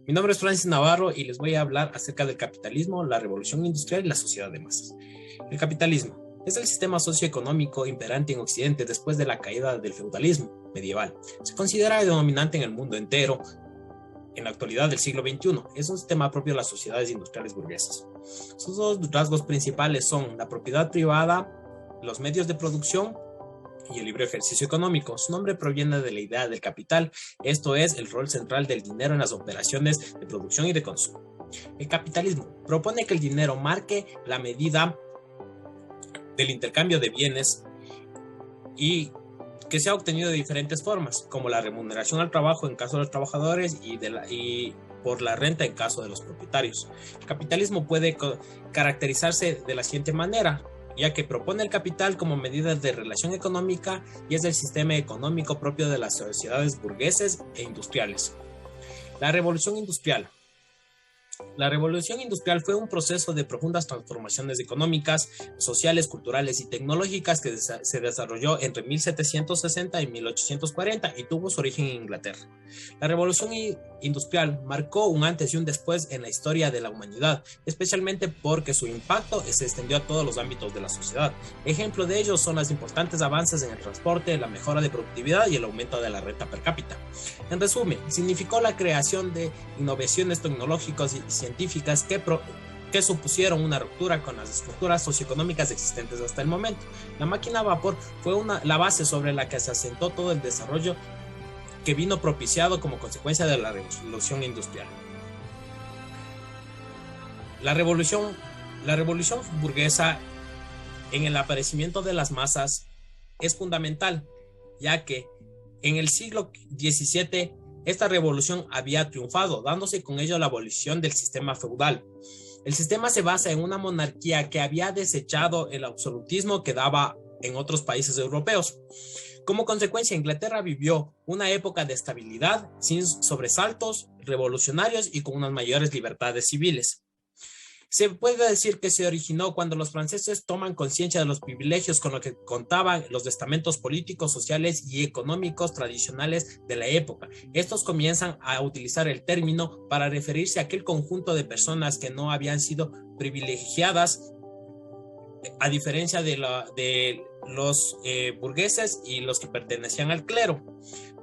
Mi nombre es Francis Navarro y les voy a hablar acerca del capitalismo, la revolución industrial y la sociedad de masas. El capitalismo es el sistema socioeconómico imperante en Occidente después de la caída del feudalismo medieval. Se considera dominante en el mundo entero en la actualidad del siglo XXI. Es un sistema propio de las sociedades industriales burguesas. Sus dos rasgos principales son la propiedad privada, los medios de producción y el libre ejercicio económico. Su nombre proviene de la idea del capital, esto es, el rol central del dinero en las operaciones de producción y de consumo. El capitalismo propone que el dinero marque la medida del intercambio de bienes y que se ha obtenido de diferentes formas, como la remuneración al trabajo en caso de los trabajadores y por la renta en caso de los propietarios. El capitalismo puede caracterizarse de la siguiente manera, ya que propone el capital como medida de relación económica y es el sistema económico propio de las sociedades burgueses e industriales. La revolución industrial. La revolución industrial fue un proceso de profundas transformaciones económicas, sociales, culturales y tecnológicas que se desarrolló entre 1760 y 1840 y tuvo su origen en Inglaterra. La revolución industrial marcó un antes y un después en la historia de la humanidad, especialmente porque su impacto se extendió a todos los ámbitos de la sociedad. Ejemplo de ello son los importantes avances en el transporte, la mejora de productividad y el aumento de la renta per cápita. En resumen, significó la creación de innovaciones tecnológicas y científicas que supusieron una ruptura con las estructuras socioeconómicas existentes hasta el momento. La máquina a vapor fue la base sobre la que se asentó todo el desarrollo que vino propiciado como consecuencia de la revolución industrial. La revolución burguesa en el aparecimiento de las masas es fundamental, ya que en el siglo XVII esta revolución había triunfado, dándose con ello la abolición del sistema feudal. El sistema se basa en una monarquía que había desechado el absolutismo que daba en otros países europeos. Como consecuencia, Inglaterra vivió una época de estabilidad, sin sobresaltos revolucionarios y con unas mayores libertades civiles. Se puede decir que se originó cuando los franceses toman conciencia de los privilegios con los que contaban los estamentos políticos, sociales y económicos tradicionales de la época. Estos comienzan a utilizar el término para referirse a aquel conjunto de personas que no habían sido privilegiadas, a diferencia de los burgueses y los que pertenecían al clero.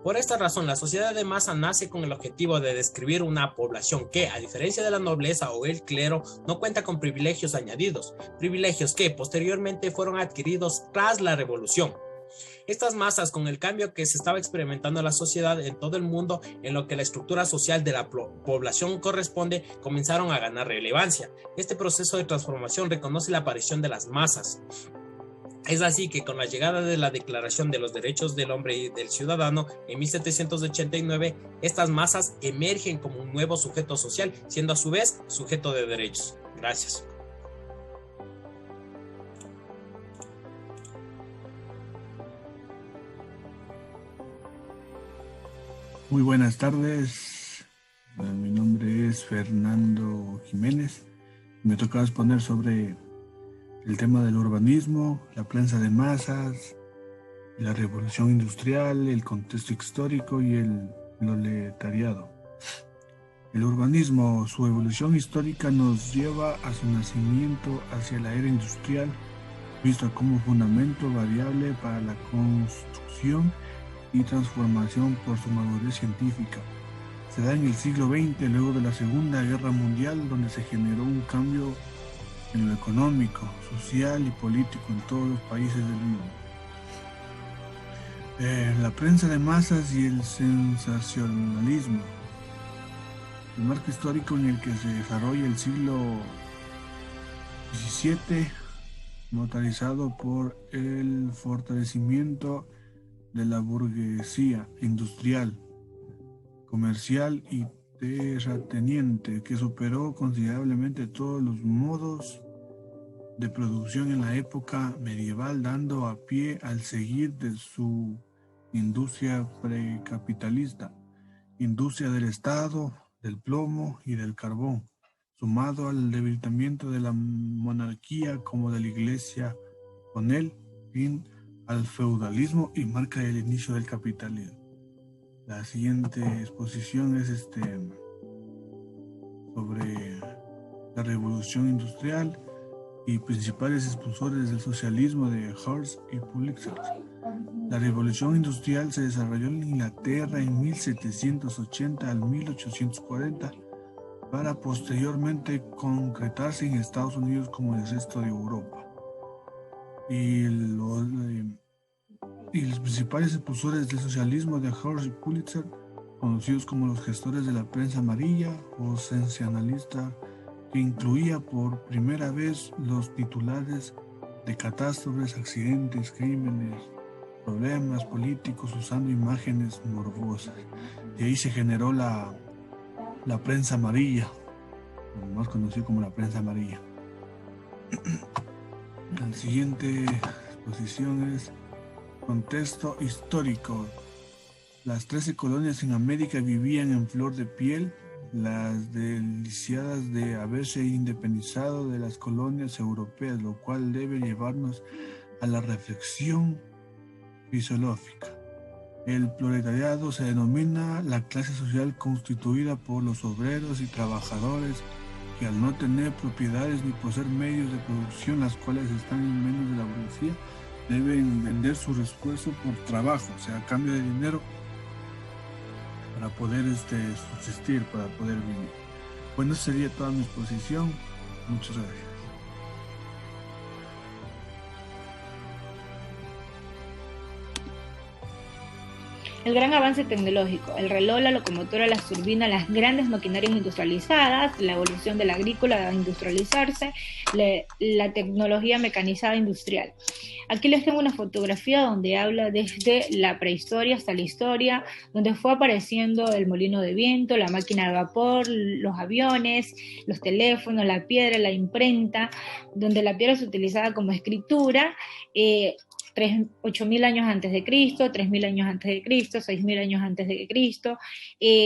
Por esta razón, la sociedad de masa nace con el objetivo de describir una población que, a diferencia de la nobleza o el clero, no cuenta con privilegios añadidos, privilegios que posteriormente fueron adquiridos tras la revolución. Estas masas, con el cambio que se estaba experimentando en la sociedad en todo el mundo, en lo que la estructura social de la población corresponde, comenzaron a ganar relevancia. Este proceso de transformación reconoce la aparición de las masas. Es así que con la llegada de la Declaración de los Derechos del Hombre y del Ciudadano en 1789, estas masas emergen como un nuevo sujeto social, siendo a su vez sujeto de derechos. Gracias. Muy buenas tardes, mi nombre es Fernando Jiménez. Me toca exponer sobre el tema del urbanismo, la prensa de masas, la revolución industrial, el contexto histórico y el proletariado. El urbanismo, su evolución histórica nos lleva a su nacimiento hacia la era industrial, visto como fundamento variable para la construcción y transformación por su madurez científica. Se da en el siglo XX, luego de la Segunda Guerra Mundial, donde se generó un cambio en lo económico, social y político en todos los países del mundo. La prensa de masas y el sensacionalismo. El marco histórico en el que se desarrolla el siglo XVII, motorizado por el fortalecimiento de la burguesía industrial, comercial y terrateniente, que superó considerablemente todos los modos de producción en la época medieval, dando a pie al seguir de su industria precapitalista, industria del Estado, del plomo y del carbón, sumado al debilitamiento de la monarquía como de la Iglesia, con el fin al feudalismo y marca el inicio del capitalismo. La siguiente exposición es sobre la revolución industrial y principales expulsores del socialismo de Hearst y Pulitzer. La revolución industrial se desarrolló en Inglaterra en 1780 al 1840 para posteriormente concretarse en Estados Unidos como el resto de Europa. Y los principales expulsores del socialismo de Hearst y Pulitzer, conocidos como los gestores de la prensa amarilla o sensacionalista, que incluía por primera vez los titulares de catástrofes, accidentes, crímenes, problemas políticos usando imágenes morbosas. Y ahí se generó la prensa amarilla, más conocido como la prensa amarilla. La siguiente exposición es contexto histórico. Las 13 colonias en América vivían en flor de piel, las deliciadas de haberse independizado de las colonias europeas, lo cual debe llevarnos a la reflexión fisiológica. El proletariado se denomina la clase social constituida por los obreros y trabajadores que, al no tener propiedades ni poseer medios de producción, las cuales están en menos de la burguesía, deben vender su esfuerzo por trabajo, o sea, a cambio de dinero, para poder subsistir, para poder vivir. Bueno, esa sería toda mi exposición. Muchas gracias. El gran avance tecnológico, el reloj, la locomotora, las turbinas, las grandes maquinarias industrializadas, la evolución del agrícola a industrializarse, la tecnología mecanizada industrial. Aquí les tengo una fotografía donde habla desde la prehistoria hasta la historia, donde fue apareciendo el molino de viento, la máquina de vapor, los aviones, los teléfonos, la piedra, la imprenta, donde la piedra se utilizaba como escritura, 8.000 años antes de Cristo, 3.000 años antes de Cristo, 6.000 años antes de Cristo,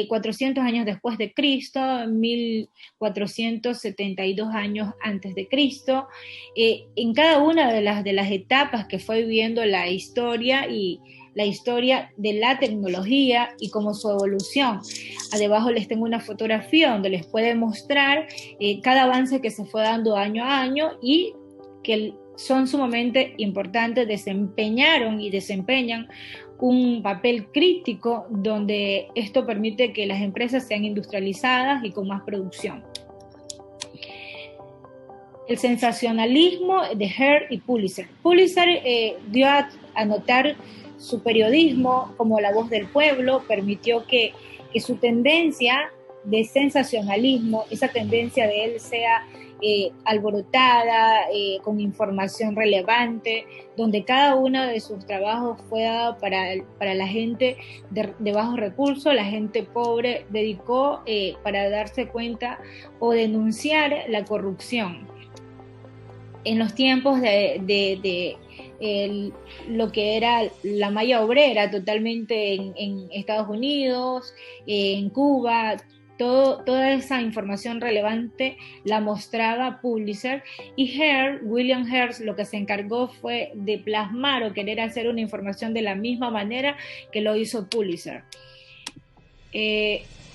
400 años después de Cristo, 1.472 años antes de Cristo. En cada una de las etapas que fue viviendo la historia y la historia de la tecnología y como su evolución. Debajo les tengo una fotografía donde les puede mostrar cada avance que se fue dando año a año y que son sumamente importantes, desempeñaron y desempeñan un papel crítico donde esto permite que las empresas sean industrializadas y con más producción. El sensacionalismo de Hearst y Pulitzer. Pulitzer dio a notar su periodismo como la voz del pueblo, permitió que su tendencia de sensacionalismo, esa tendencia de él sea alborotada, con información relevante, donde cada uno de sus trabajos fue dado para la gente de bajos recursos, la gente pobre, dedicó para darse cuenta o denunciar la corrupción. En los tiempos de lo que era la malla obrera totalmente en Estados Unidos, en Cuba, toda esa información relevante la mostraba Pulitzer, y William Hearst, lo que se encargó fue de plasmar o querer hacer una información de la misma manera que lo hizo Pulitzer.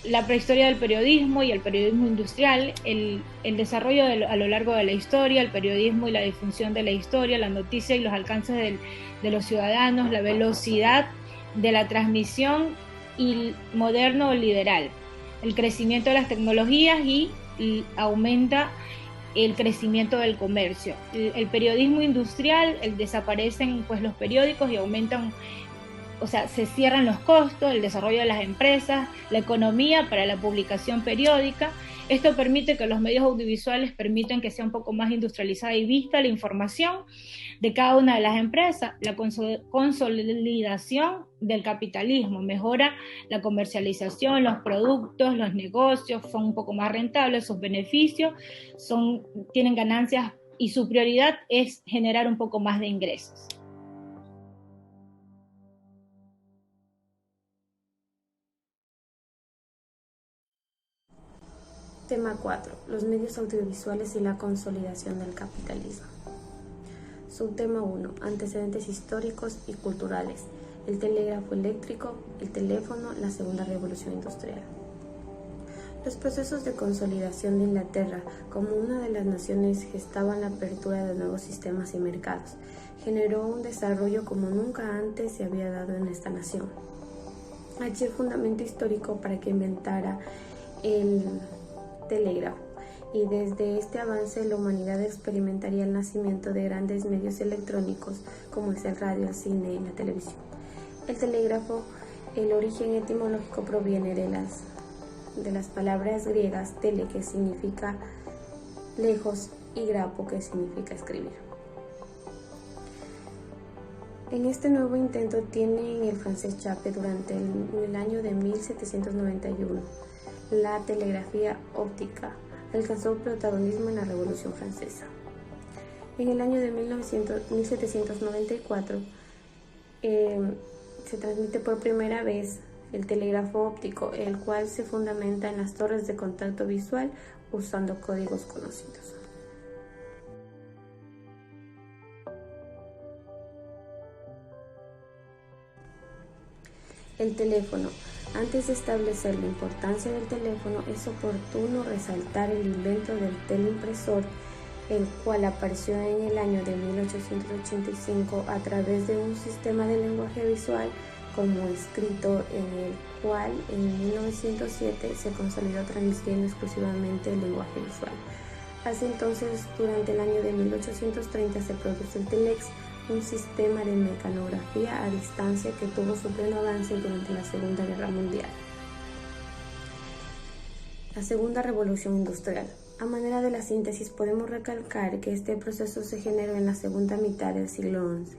La prehistoria del periodismo y el periodismo industrial, el desarrollo a lo largo de la historia, el periodismo y la difusión de la historia, la noticia y los alcances de los ciudadanos, la velocidad de la transmisión y moderno o liberal, el crecimiento de las tecnologías y aumenta el crecimiento del comercio. El periodismo industrial, desaparecen pues los periódicos y aumentan, o sea, se cierran los costos, el desarrollo de las empresas, la economía para la publicación periódica. Esto permite que los medios audiovisuales permitan que sea un poco más industrializada y vista la información de cada una de las empresas. La consolidación del capitalismo mejora la comercialización, los productos, los negocios son un poco más rentables, sus beneficios tienen ganancias y su prioridad es generar un poco más de ingresos. Tema 4. Los medios audiovisuales y la consolidación del capitalismo. Subtema 1. Antecedentes históricos y culturales. El telégrafo eléctrico, el teléfono, la segunda revolución industrial. Los procesos de consolidación de Inglaterra como una de las naciones gestaban la apertura de nuevos sistemas y mercados. Generó un desarrollo como nunca antes se había dado en esta nación. Allí el fundamento histórico para que inventara el telégrafo, y desde este avance la humanidad experimentaría el nacimiento de grandes medios electrónicos como es el radio, el cine y la televisión. El telégrafo, el origen etimológico proviene de las palabras griegas tele, que significa lejos, y grapo, que significa escribir. En este nuevo intento tiene en el francés Chappe durante el año de 1791. La telegrafía óptica alcanzó protagonismo en la Revolución Francesa. En el año de 1794 se transmite por primera vez el telégrafo óptico, el cual se fundamenta en las torres de contacto visual usando códigos conocidos. El teléfono. Antes de establecer la importancia del teléfono, es oportuno resaltar el invento del teleimpresor, el cual apareció en el año de 1885 a través de un sistema de lenguaje visual como escrito, en el cual en 1907 se consolidó transmitiendo exclusivamente el lenguaje visual. Así entonces, durante el año de 1830 se produce el telex, un sistema de mecanografía a distancia que tuvo su pleno avance durante la Segunda Guerra Mundial. La Segunda Revolución Industrial. A manera de la síntesis, podemos recalcar que este proceso se generó en la segunda mitad del siglo XI,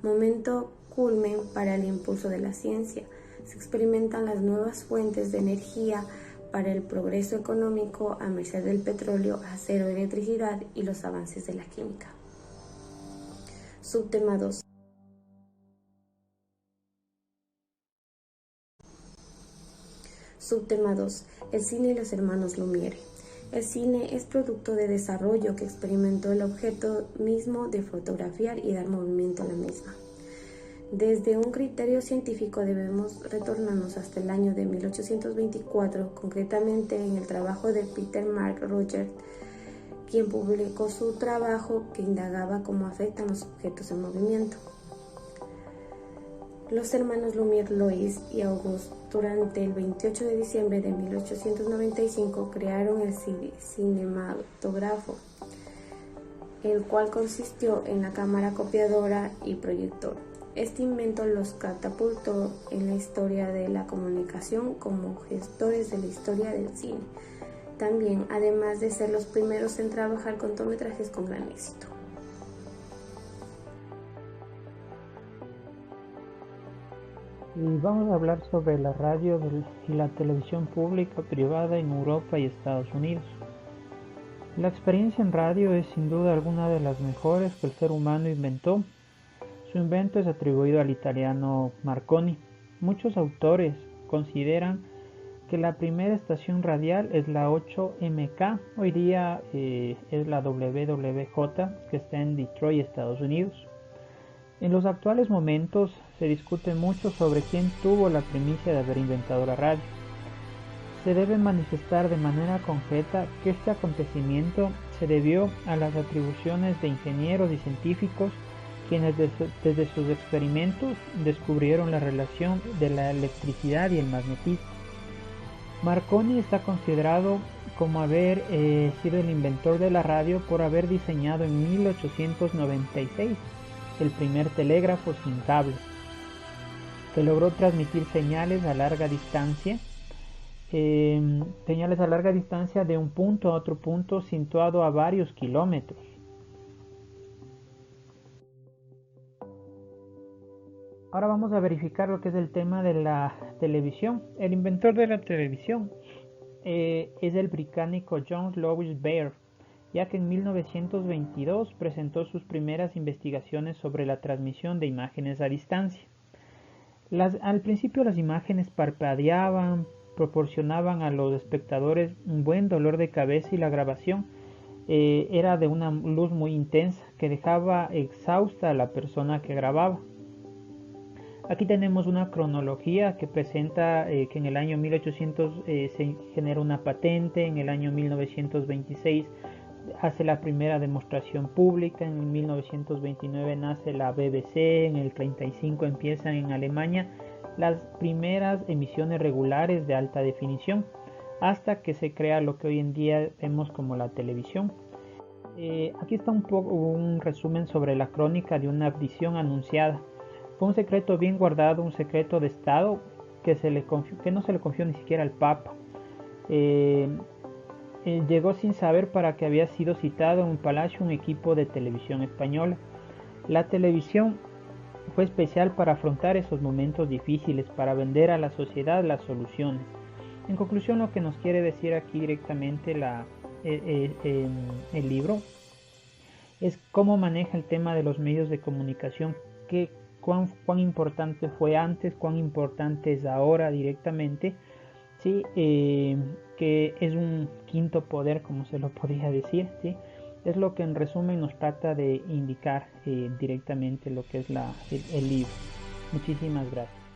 momento culmen para el impulso de la ciencia. Se experimentan las nuevas fuentes de energía para el progreso económico a merced del petróleo, acero, electricidad y los avances de la química. Subtema 2. Subtema 2. El cine y los hermanos Lumière. El cine es producto de desarrollo que experimentó el objeto mismo de fotografiar y dar movimiento a la misma. Desde un criterio científico debemos retornarnos hasta el año de 1824, concretamente en el trabajo de Peter Mark Rogers, quien publicó su trabajo que indagaba cómo afectan los objetos en movimiento. Los hermanos Lumière, Louis y Auguste, durante el 28 de diciembre de 1895 crearon el cinematógrafo, el cual consistió en la cámara copiadora y proyector. Este invento los catapultó en la historia de la comunicación como gestores de la historia del cine. También, además de ser los primeros en trabajar cortometrajes con gran éxito. Y vamos a hablar sobre la radio y la televisión pública privada en Europa y Estados Unidos. La experiencia en radio es sin duda alguna de las mejores que el ser humano inventó. Su invento es atribuido al italiano Marconi. Muchos autores consideran que la primera estación radial es la 8MK, hoy día es la WWJ, que está en Detroit, Estados Unidos. En los actuales momentos se discute mucho sobre quién tuvo la primicia de haber inventado la radio. Se debe manifestar de manera concreta que este acontecimiento se debió a las atribuciones de ingenieros y científicos quienes desde sus experimentos descubrieron la relación de la electricidad y el magnetismo. Marconi está considerado como haber sido el inventor de la radio por haber diseñado en 1896 el primer telégrafo sin cable, que logró transmitir señales a larga distancia de un punto a otro punto situado a varios kilómetros. Ahora vamos a verificar lo que es el tema de la televisión. El inventor de la televisión es el británico John Louis Baird, ya que en 1922 presentó sus primeras investigaciones sobre la transmisión de imágenes a distancia. Al principio las imágenes parpadeaban, proporcionaban a los espectadores un buen dolor de cabeza y la grabación era de una luz muy intensa que dejaba exhausta a la persona que grababa. Aquí tenemos una cronología que presenta que en el año 1800 se genera una patente, en el año 1926 hace la primera demostración pública, en 1929 nace la BBC, en el 35 empiezan en Alemania las primeras emisiones regulares de alta definición, hasta que se crea lo que hoy en día vemos como la televisión. Aquí está un resumen sobre la crónica de una abdición anunciada. Fue un secreto bien guardado, un secreto de Estado que no se le confió ni siquiera al Papa. Llegó sin saber para que había sido citado en un palacio un equipo de televisión española. La televisión fue especial para afrontar esos momentos difíciles, para vender a la sociedad las soluciones. En conclusión, lo que nos quiere decir aquí directamente el libro es cómo maneja el tema de los medios de comunicación, cuán importante fue antes, cuán importante es ahora directamente, ¿sí? Que es un quinto poder, como se lo podría decir, ¿sí? Es lo que en resumen nos trata de indicar directamente lo que es el libro. Muchísimas gracias.